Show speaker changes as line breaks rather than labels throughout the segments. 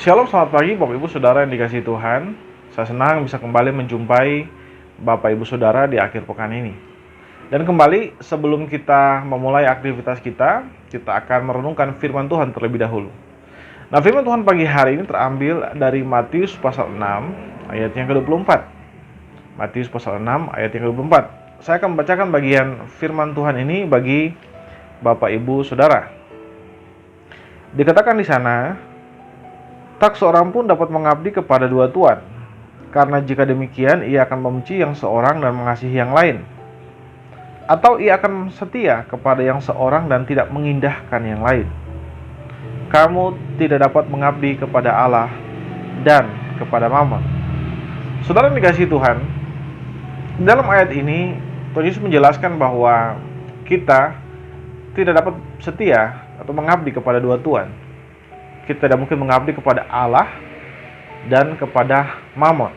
Shalom, selamat pagi Bapak Ibu Saudara yang dikasihi Tuhan. Saya senang bisa kembali menjumpai Bapak Ibu Saudara di akhir pekan ini. Dan kembali sebelum kita memulai aktivitas kita akan merenungkan firman Tuhan terlebih dahulu. Nah, firman Tuhan pagi hari ini terambil dari Matius pasal 6 ayat yang ke-24. Matius pasal 6 ayat yang ke-24. Saya akan membacakan bagian firman Tuhan ini bagi Bapak Ibu Saudara. Dikatakan di sana, tak seorang pun dapat mengabdi kepada dua tuan, karena jika demikian ia akan membenci yang seorang dan mengasihi yang lain. Atau ia akan setia kepada yang seorang dan tidak mengindahkan yang lain. Kamu tidak dapat mengabdi kepada Allah dan kepada Mammon. Saudara yang dikasihi Tuhan, dalam ayat ini Tuhan Yesus menjelaskan bahwa kita tidak dapat setia atau mengabdi kepada dua tuan. Kita tidak mungkin mengabdi kepada Allah dan kepada Mammon.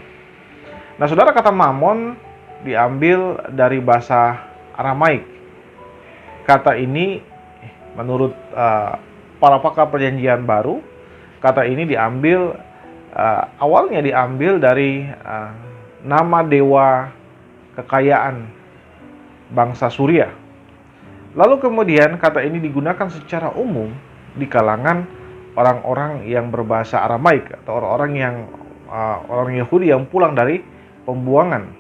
Nah, saudara, kata Mammon diambil dari bahasa Aramaik. Kata ini menurut para pakar perjanjian baru, kata ini awalnya diambil dari nama dewa kekayaan bangsa Suria. Lalu kemudian kata ini digunakan secara umum di kalangan orang-orang yang berbahasa Aramaik atau orang Yahudi yang pulang dari pembuangan.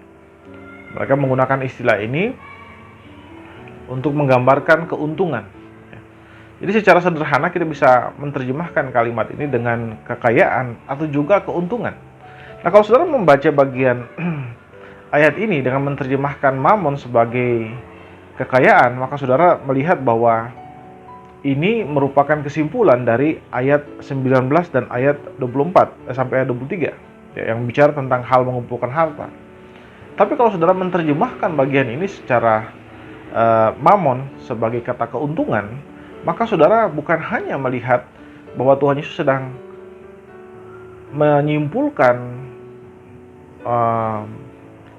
Mereka menggunakan istilah ini untuk menggambarkan keuntungan. Jadi secara sederhana kita bisa menerjemahkan kalimat ini dengan kekayaan atau juga keuntungan. Nah, kalau saudara membaca bagian ayat ini dengan menerjemahkan Mammon sebagai kekayaan, maka saudara melihat bahwa ini merupakan kesimpulan dari ayat 19 dan ayat 24 sampai ayat 23 yang bicara tentang hal mengumpulkan harta. Tapi kalau saudara menerjemahkan bagian ini secara Mammon sebagai kata keuntungan, maka saudara bukan hanya melihat bahwa Tuhan Yesus sedang menyimpulkan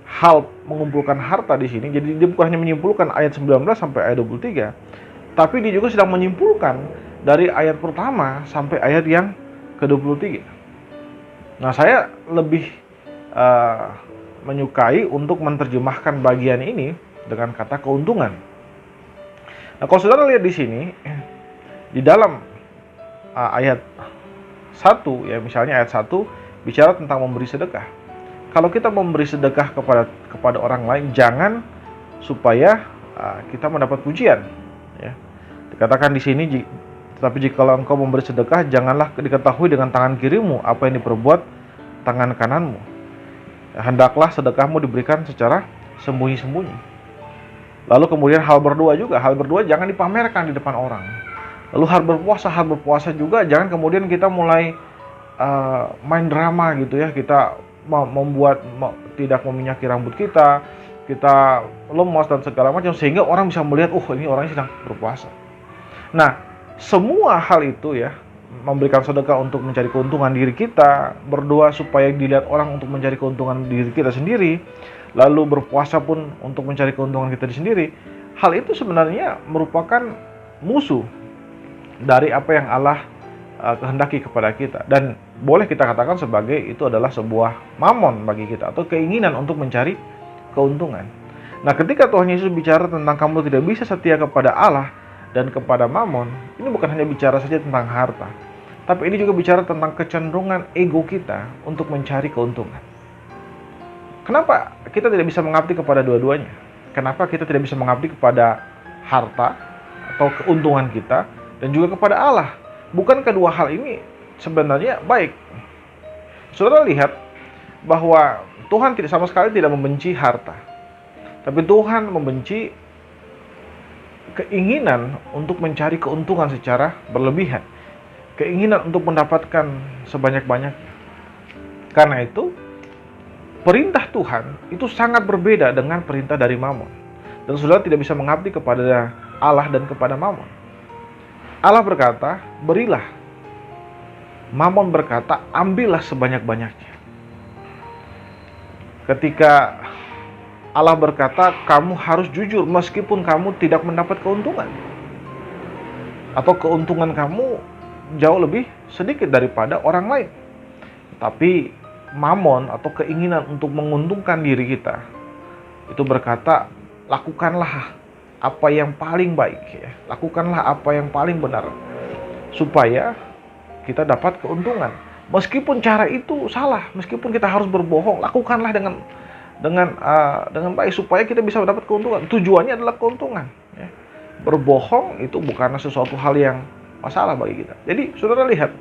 hal mengumpulkan harta di sini. Jadi dia bukan hanya menyimpulkan ayat 19 sampai ayat 23, tapi dia juga sedang menyimpulkan dari ayat pertama sampai ayat yang ke-23. Nah, saya lebih menyukai untuk menerjemahkan bagian ini dengan kata keuntungan. Nah, kalau saudara lihat di sini, di dalam ayat 1, ya misalnya ayat 1, bicara tentang memberi sedekah. Kalau kita memberi sedekah kepada orang lain, jangan supaya kita mendapat pujian. Ya. Dikatakan di sini, tetapi jikalau engkau memberi sedekah, janganlah diketahui dengan tangan kirimu apa yang diperbuat tangan kananmu. Hendaklah sedekahmu diberikan secara sembunyi-sembunyi. Lalu kemudian hal berdua jangan dipamerkan di depan orang. Lalu hal berpuasa juga jangan kemudian kita mulai main drama gitu ya. Kita tidak meminyaki rambut kita lemas dan segala macam sehingga orang bisa melihat, ini orangnya sedang berpuasa. Nah, semua hal itu ya, memberikan sedekah untuk mencari keuntungan diri kita, berdoa supaya dilihat orang untuk mencari keuntungan diri kita sendiri, lalu berpuasa pun untuk mencari keuntungan kita sendiri. Hal itu sebenarnya merupakan musuh dari apa yang Allah kehendaki kepada kita, dan boleh kita katakan sebagai itu adalah sebuah Mammon bagi kita atau keinginan untuk mencari keuntungan. Nah, ketika Tuhan Yesus bicara tentang kamu tidak bisa setia kepada Allah dan kepada Mammon, ini bukan hanya bicara saja tentang harta, tapi ini juga bicara tentang kecenderungan ego kita untuk mencari keuntungan. Kenapa kita tidak bisa mengabdi kepada dua-duanya? Kenapa kita tidak bisa mengabdi kepada harta atau keuntungan kita dan juga kepada Allah? Bukan kedua hal ini sebenarnya baik. Saudara lihat bahwa Tuhan sama sekali tidak membenci harta, tapi Tuhan membenci keinginan untuk mencari keuntungan secara berlebihan, keinginan untuk mendapatkan sebanyak-banyaknya. Karena itu, perintah Tuhan itu sangat berbeda dengan perintah dari Mammon. Dan saudara tidak bisa mengabdi kepada Allah dan kepada Mammon. Allah berkata, berilah. Mammon berkata, ambillah sebanyak-banyaknya. Ketika Allah berkata, kamu harus jujur meskipun kamu tidak mendapat keuntungan. Atau keuntungan kamu jauh lebih sedikit daripada orang lain. Tapi mamon atau keinginan untuk menguntungkan diri kita itu berkata, lakukanlah apa yang paling baik ya. Lakukanlah apa yang paling benar supaya kita dapat keuntungan. Meskipun cara itu salah, meskipun kita harus berbohong, lakukanlah dengan baik supaya kita bisa mendapat keuntungan. Tujuannya adalah keuntungan ya. Berbohong itu bukanlah sesuatu hal yang masalah bagi kita. Jadi saudara lihat,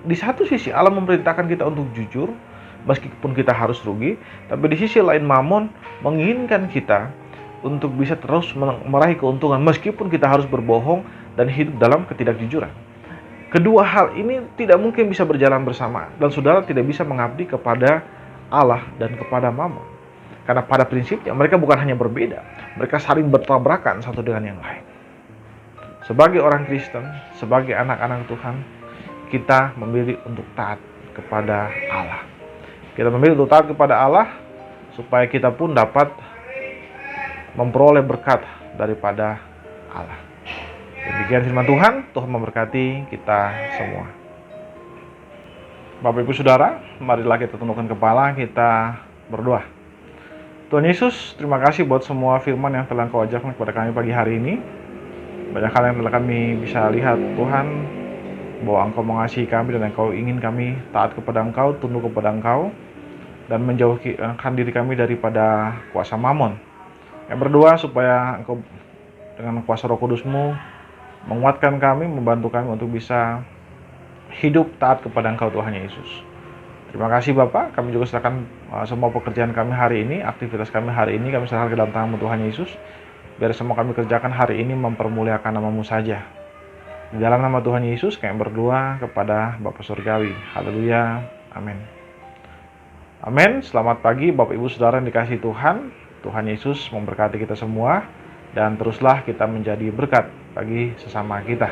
di satu sisi Allah memerintahkan kita untuk jujur meskipun kita harus rugi, tapi di sisi lain Mamon menginginkan kita untuk bisa terus meraih keuntungan meskipun kita harus berbohong dan hidup dalam ketidakjujuran. Kedua hal ini tidak mungkin bisa berjalan bersama, dan saudara tidak bisa mengabdi kepada Allah dan kepada Mamon. Karena pada prinsipnya mereka bukan hanya berbeda, mereka saling bertabrakan satu dengan yang lain. Sebagai orang Kristen, sebagai anak-anak Tuhan, kita memilih untuk taat kepada Allah. Kita memilih untuk taat kepada Allah supaya kita pun dapat memperoleh berkat daripada Allah. Demikian firman Tuhan. Tuhan memberkati kita semua. Bapak Ibu Saudara, marilah kita tundukkan kepala, kita berdoa. Tuhan Yesus, terima kasih buat semua firman yang telah Engkau ajarkan kepada kami pagi hari ini. Banyak hal yang telah kami bisa lihat, Tuhan, bahwa Engkau mengasihi kami dan Engkau ingin kami taat kepada Engkau, tunduk kepada Engkau, dan menjauhkan diri kami daripada kuasa Mamon. Yang berdoa supaya Engkau dengan kuasa Roh Kudus-Mu menguatkan kami, membantu kami untuk bisa hidup taat kepada Engkau Tuhan Yesus. Terima kasih Bapak, kami juga serahkan semua pekerjaan kami hari ini, aktivitas kami hari ini, kami serahkan ke dalam tangan-Mu Tuhan Yesus. Biar semua kami kerjakan hari ini mempermuliakan nama-Mu saja. Di dalam nama Tuhan Yesus kami berdoa kepada Bapa Surgawi. Haleluya. Amin. Amin. Selamat pagi Bapak Ibu Saudara yang dikasihi Tuhan. Tuhan Yesus memberkati kita semua. Dan teruslah kita menjadi berkat bagi sesama kita.